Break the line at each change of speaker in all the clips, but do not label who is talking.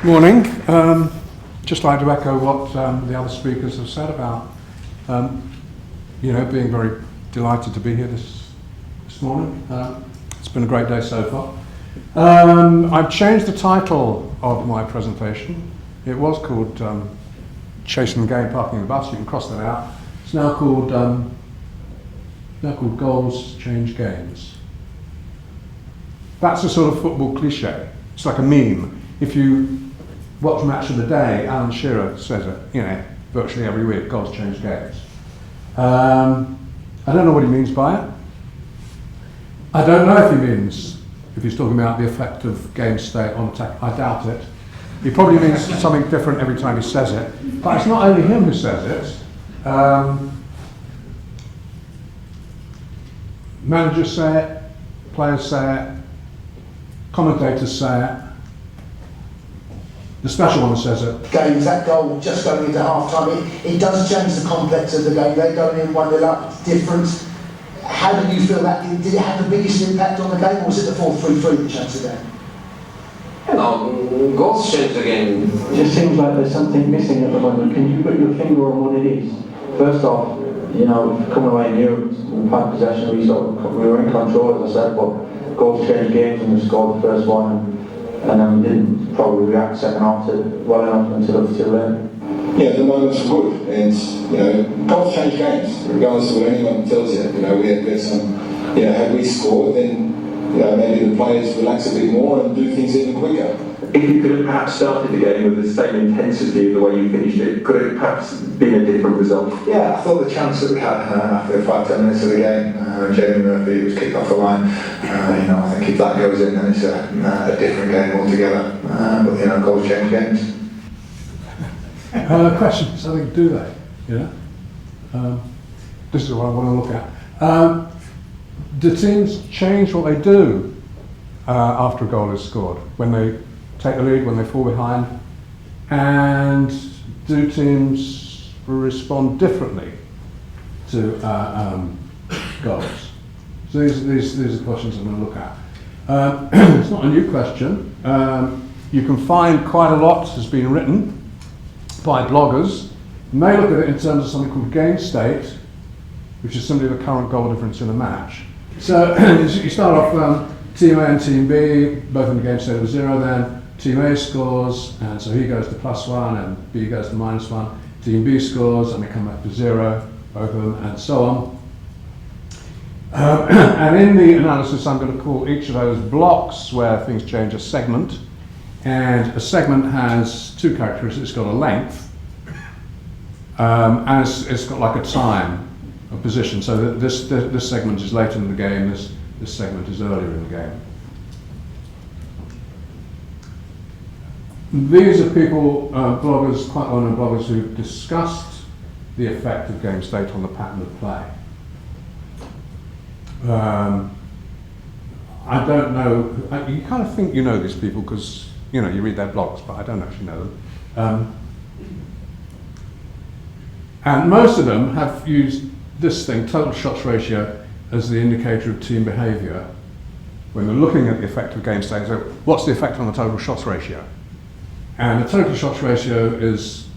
Morning. Just like to echo what the other speakers have said about, being very delighted to be here this morning. It's been a great day so far. I've changed the title of my presentation. It was called Chasing the Game, Parking the Bus. You can cross that out. It's now called Goals Change Games. That's a sort of football cliche. It's like a meme. If you watch Match of the Day, Alan Shearer says it, virtually every week, goals change games. I don't know what he means by it. I don't know if he's talking about the effect of game state on attack. I doubt it. He probably means something different every time he says it. But it's not only him who says it. Managers say it, players say it, commentators say it. The special one says it.
Games, that goal just going into half-time, it does change the complex of the game. They're going in 1-0 up, different. How did you feel that? Did it have the biggest impact on the game, or was it the 4-3-3 that changed the game?
Goals change the game.
It just seems like there's something missing at the moment. Can you put your finger on what it is? First off, coming away in Europe, we had possession, we were in control, as I said, but goals change games, and we scored the first one. And then we didn't probably react second half to well enough until then.
Yeah, the moments were good, and goals change games, regardless of what anyone tells you. We had some, had we scored, then maybe the players relax a bit more and do things even quicker.
If you could have perhaps started the game with the same intensity of the way you finished it, could it perhaps been a different result?
Yeah, I thought the chance that we had after 5-10 minutes of the game, Jamie Murphy was kicked off the line. I think if that goes in, then it's a different game altogether. But goals change games.
Questions? I think do they? This is what I want to look at. Do teams change what they do after a goal is scored? When they take the lead, when they fall behind? And do teams respond differently to goals? So these are the questions I'm going to look at. It's not a new question. You can find quite a lot has been written by bloggers. You may look at it in terms of something called game state, which is simply the current goal difference in a match. So you start off Team A and Team B, both in the game state of 0, then Team A scores, and so he goes to +1 and B goes to -1. Team B scores and they come back to 0, both of them, and so on. And in the analysis I'm going to call each of those blocks where things change a segment, and a segment has two characteristics. It's got a length, and it's got like a time. A position, so that this segment is later in the game, this segment is earlier in the game. These are people, bloggers, quite well-known bloggers, who've discussed the effect of game state on the pattern of play. I don't know, you kind of think you know these people because you read their blogs, but I don't actually know them. And most of them have used this thing, total shots ratio, as the indicator of team behaviour when they're looking at the effect of game state. So what's the effect on the total shots ratio? And the total shots ratio is,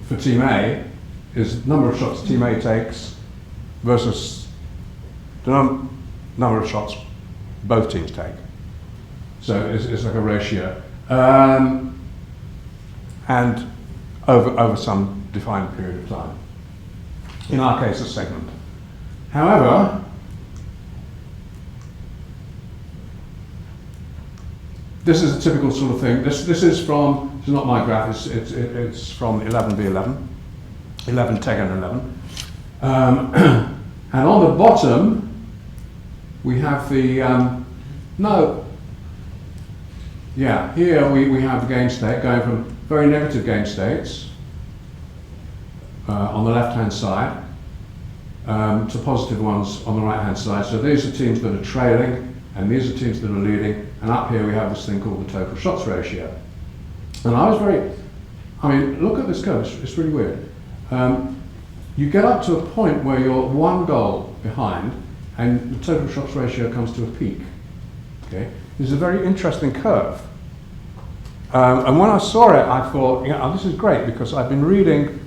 for Team A, is the number of shots Team A takes versus the number of shots both teams take. So it's like a ratio. And over some defined period of time. In our case, a segment. However, this is a typical sort of thing. This is not my graph, it's from 11B11, 11, Teg and 11. And on the bottom, we have the, here we have the game state going from very negative game states, on the left-hand side, to positive ones on the right-hand side. So these are teams that are trailing, and these are teams that are leading, and up here we have this thing called the total shots ratio. And look at this curve, it's really weird. You get up to a point where you're one goal behind, and the total shots ratio comes to a peak. Okay? This is a very interesting curve. And when I saw it, I thought, this is great, because I've been reading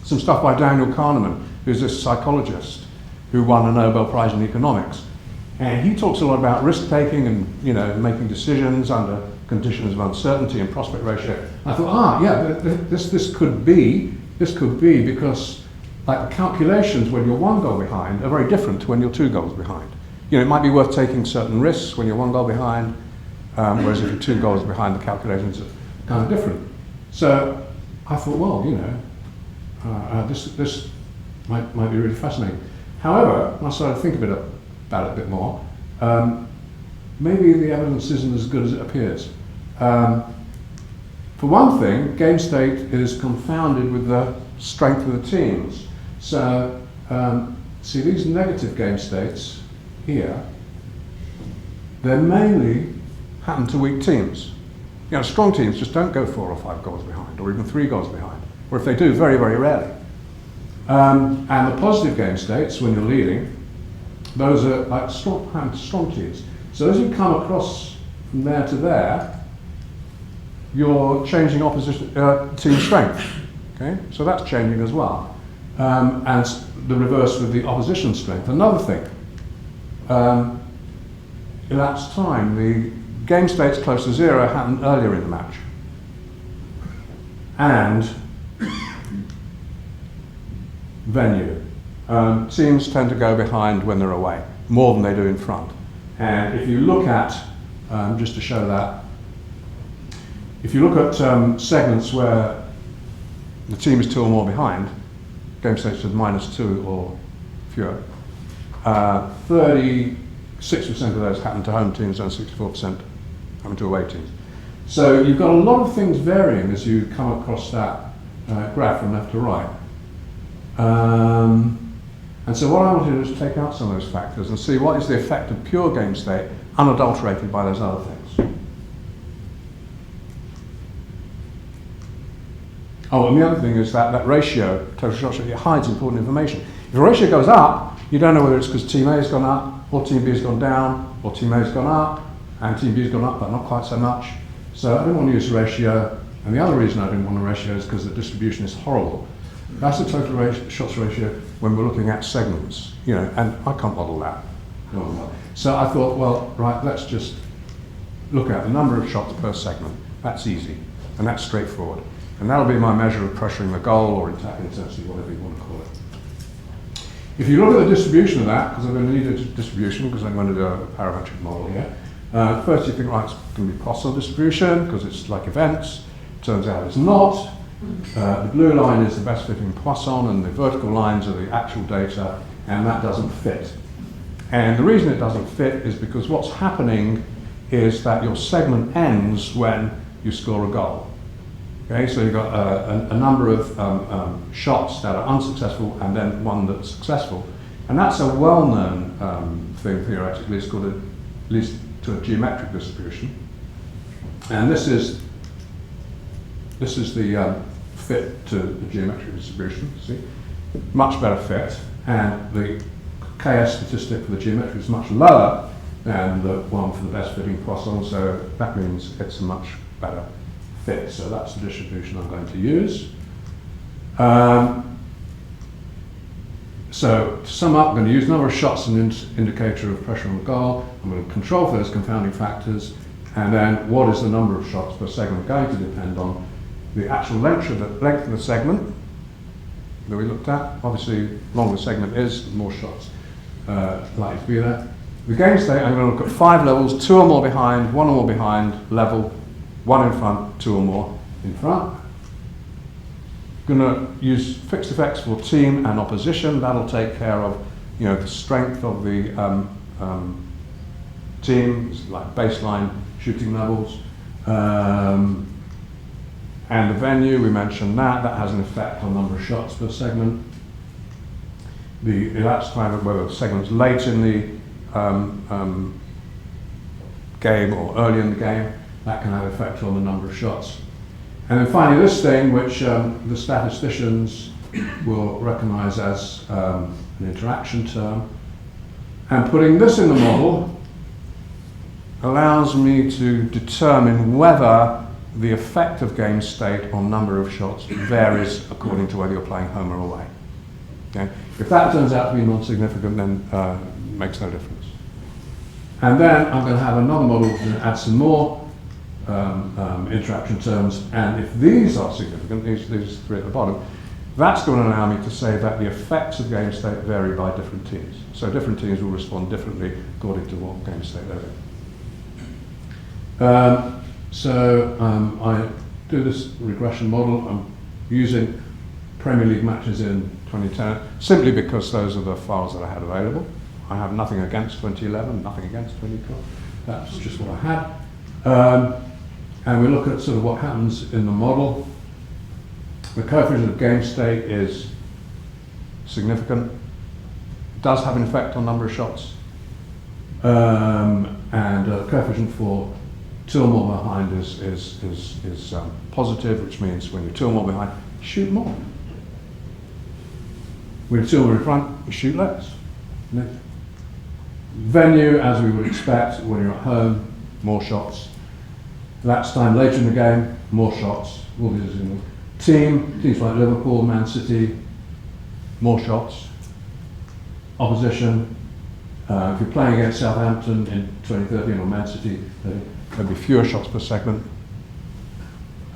some stuff by Daniel Kahneman, who's this psychologist who won a Nobel Prize in economics. And he talks a lot about risk-taking and making decisions under conditions of uncertainty and prospect ratio. I thought, this could be because like the calculations when you're 1 goal behind are very different to when you're 2 goals behind. It might be worth taking certain risks when you're 1 goal behind, whereas if you're 2 goals behind, the calculations are kind of different. So I thought, well, this might be really fascinating. However, when I started to think about it a bit more, maybe the evidence isn't as good as it appears. For one thing, game state is confounded with the strength of the teams. So, see these negative game states here, they mainly happen to weak teams. Strong teams just don't go 4 or 5 goals behind, or even 3 goals behind. Or if they do, very, very rarely. And the positive game states, when you're leading, those are like strong teams. So as you come across from there to there, you're changing opposition team strength. Okay, so that's changing as well. And the reverse with the opposition strength. Another thing, elapsed time, the game states close to 0 happened earlier in the match. And venue. Teams tend to go behind when they're away, more than they do in front. And if you look at, just to show that, if you look at segments where the team is 2 or more behind, game states with -2 or fewer, 36% of those happen to home teams and 64% happen to away teams. So you've got a lot of things varying as you come across that graph from left to right. And so what I want to do is take out some of those factors and see what is the effect of pure game state unadulterated by those other things. Oh, and the other thing is that ratio, total shot ratio, it hides important information. If the ratio goes up, you don't know whether it's because team A has gone up, or team B has gone down, or team A has gone up, and team B has gone up, but not quite so much. So I didn't want to use a ratio, and the other reason I didn't want a ratio is because the distribution is horrible. That's the total shots ratio when we're looking at segments, and I can't model that. So I thought, well, right, let's just look at the number of shots per segment. That's easy, and that's straightforward. And that'll be my measure of pressuring the goal or attack intensity, whatever you want to call it. If you look at the distribution of that, because I'm going to need a distribution, because I'm going to do a parametric model here. First you think, right, it's going to be Poisson distribution, because it's like events. Turns out it's not. The blue line is the best fitting Poisson, and the vertical lines are the actual data, and that doesn't fit. And the reason it doesn't fit is because what's happening is that your segment ends when you score a goal. Okay, so you've got a number of shots that are unsuccessful and then one that's successful. And that's a well-known thing theoretically. It's called at least to a geometric distribution. And this is the fit to the geometric distribution, see? Much better fit, and the KS statistic for the geometric is much lower than the one for the best fitting Poisson, so that means it's a much better fit. So that's the distribution I'm going to use. So to sum up, I'm going to use number of shots as an indicator of pressure on the goal. I'm going to control for those confounding factors, and then what is the number of shots per segment going to depend on the actual length of the segment that we looked at. Obviously, the longer the segment is, the more shots likely to be there. The game state, I'm going to look at 5 levels, 2 or more behind, 1 or more behind, level, 1 in front, 2 or more in front. Going to use fixed effects for team and opposition. That'll take care of, the strength of the team, like baseline shooting levels. And the venue, we mentioned that has an effect on number of shots per segment. The elapsed time of whether the segment's late in the game or early in the game, that can have an effect on the number of shots. And then finally this thing, which the statisticians will recognize as an interaction term. And putting this in the model, allows me to determine whether the effect of game state on number of shots varies according to whether you're playing home or away. Okay? If that turns out to be non-significant, then it makes no difference. And then I'm going to have another model to add some more interaction terms, and if these are significant, these three at the bottom, that's going to allow me to say that the effects of game state vary by different teams. So different teams will respond differently according to what game state they're in. I do this regression model. I'm using Premier League matches in 2010 simply because those are the files that I had available. I have nothing against 2011, nothing against 2012. That's just what I had. And we look at sort of what happens in the model. The coefficient of game state is significant. It does have an effect on number of shots. And coefficient for 2 or more behind is positive, which means when you're 2 or more behind, you shoot more. When you're 2 or more in front, you shoot less. Venue, as we would expect, when you're at home, more shots. Lapse time later in the game, more shots. All these in the teams like Liverpool, Man City, more shots. Opposition, if you're playing against Southampton in 2013 or Man City, there'll be fewer shots per segment.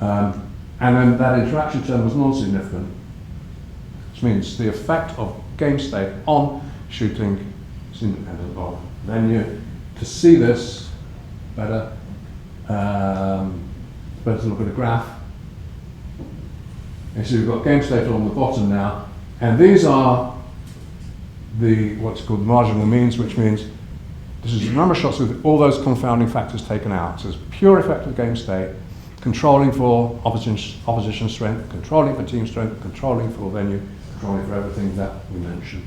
And then that interaction term was non-significant, which means the effect of game state on shooting is independent of venue. To see this better, better to look at a graph. And so we've got game state along the bottom now, and these are the what's called marginal means, which means this is the number of shots with all those confounding factors taken out. So it's pure effect of game state, controlling for opposition strength, controlling for team strength, controlling for venue, controlling for everything that we mentioned.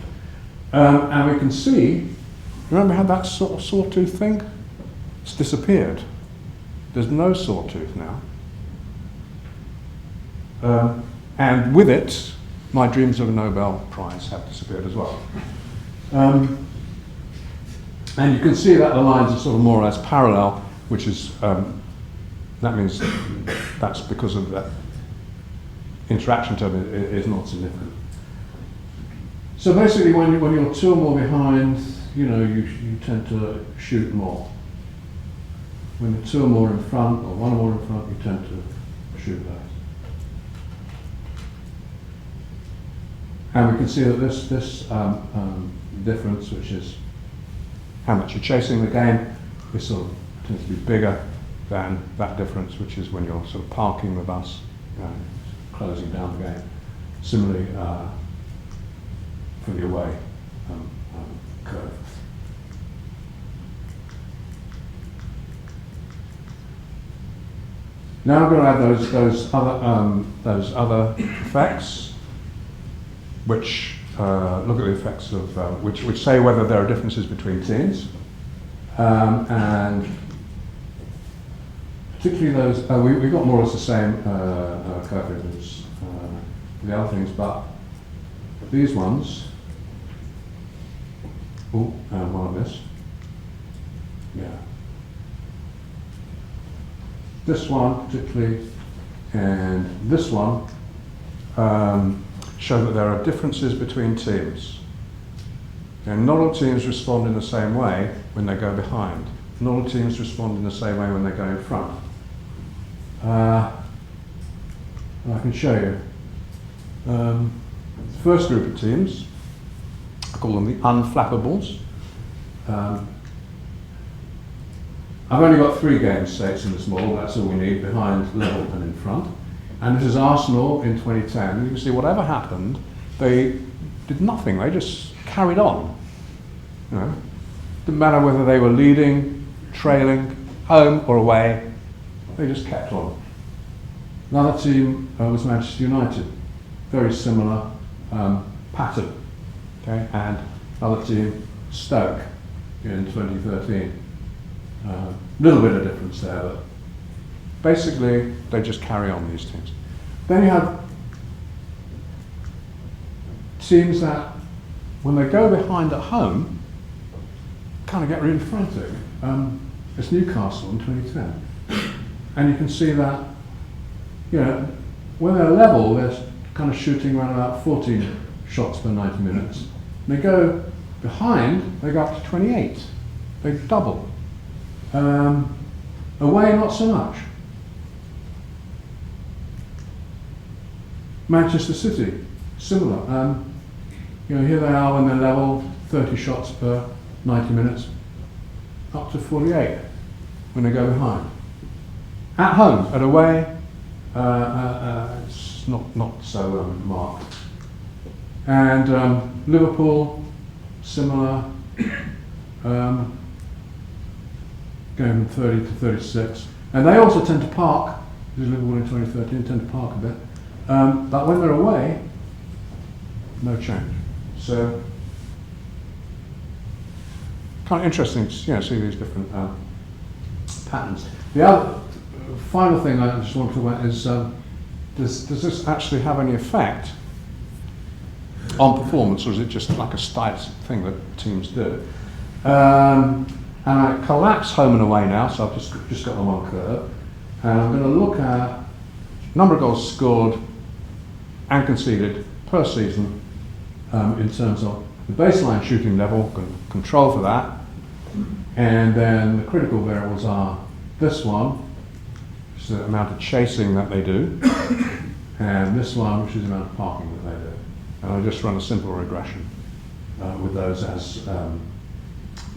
And we can see, remember how that sort of sawtooth thing? It's disappeared. There's no sawtooth now. And with it, my dreams of a Nobel Prize have disappeared as well. And you can see that the lines are sort of more or less parallel, which is, that means that's because of that interaction term is not significant. So basically when you're 2 or more behind, you tend to shoot more. When you're 2 or more in front, or 1 or more in front, you tend to shoot less. And we can see that this difference, which is how much you're chasing the game, is sort of tends to be bigger than that difference, which is when you're sort of parking the bus, closing down the game. Similarly, for the away curve. Now I'm going to add those other effects, which look at the effects of which say whether there are differences between teams, and particularly those we got more or less the same coefficients for the other things, but these ones. Oh, and one of this. Yeah. This one particularly, and this one show that there are differences between teams. And not all teams respond in the same way when they go behind. Not all teams respond in the same way when they go in front. I can show you. The first group of teams, I call them the unflappables. I've only got 3 game states in this model, that's all we need, behind, level and in front. And this is Arsenal in 2010. You can see whatever happened, they did nothing, they just carried on. Didn't matter whether they were leading, trailing, home or away, they just kept on. Another team was Manchester United, very similar pattern. Okay? And another team, Stoke, in 2013. Little bit of difference there, but basically they just carry on, these teams. Then you have teams that, when they go behind at home, kind of get really frantic. It's Newcastle in 2010. And you can see that, you know, when they're level, they're kind of shooting around about 14 shots per 90 minutes. And they go behind, they go up to 28. They double. Away, not so much. Manchester City, similar. You know, here they are when they're level, 30 shots per 90 minutes, up to 48 when they go behind. At home, at away, it's not so marked. And Liverpool, similar, going from 30 to 36. And they also tend to park, because Liverpool in 2013 tend to park a bit. But when they're away, no change. So, kind of interesting to see these different patterns. The other final thing I just want to talk about is, does this actually have any effect on performance, or is it just like a static thing that teams do? And I collapse home and away now, so I've just got them on curve. And I'm going to look at number of goals scored and conceded per season in terms of the baseline shooting level, control for that, and then the critical variables are this one, which is the amount of chasing that they do, and this one, which is the amount of parking that they do. And I'll just run a simple regression with those as the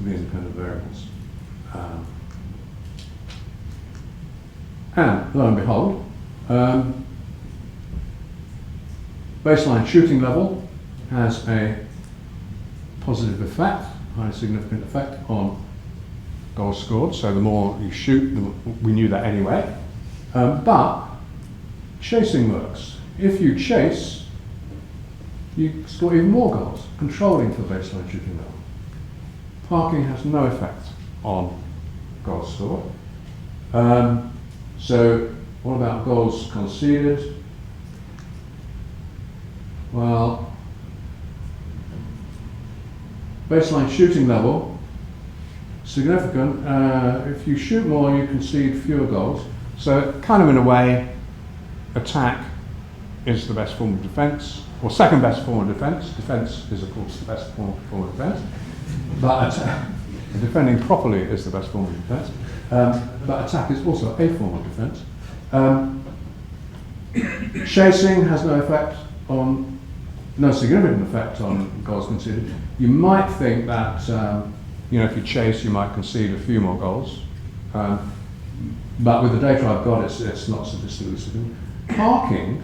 independent variables. And lo and behold, baseline shooting level has a positive effect, highly significant effect on goals scored. So the more you shoot, we knew that anyway. But chasing works. If you chase, you score even more goals, controlling for baseline shooting level. Parking has no effect on goals scored. So what about goals conceded? Well, baseline shooting level, significant. If you shoot more, you concede fewer goals. So kind of in a way, attack is the best form of defence, or second best form of defence. Defence is of course the best form of defence, but defending properly is the best form of defence. But attack is also a form of defence. Chasing has no significant effect on goals conceded. You might think that if you chase, you might concede a few more goals, but with the data I've got, it's not statistically significant. Parking,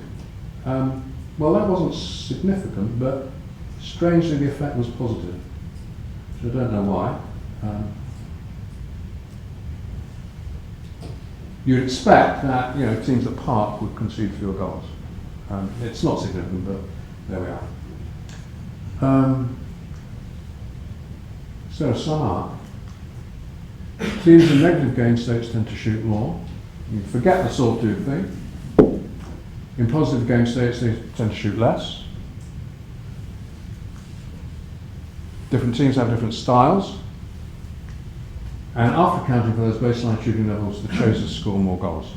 well, that wasn't significant, but strangely the effect was positive. So I don't know why. You'd expect that teams that park would concede fewer goals. It's not significant, but there we are. So to sum up, teams in negative game states tend to shoot more. You forget the sawtooth thing. In positive game states, they tend to shoot less. Different teams have different styles. And after accounting for those baseline shooting levels, the chasers score more goals.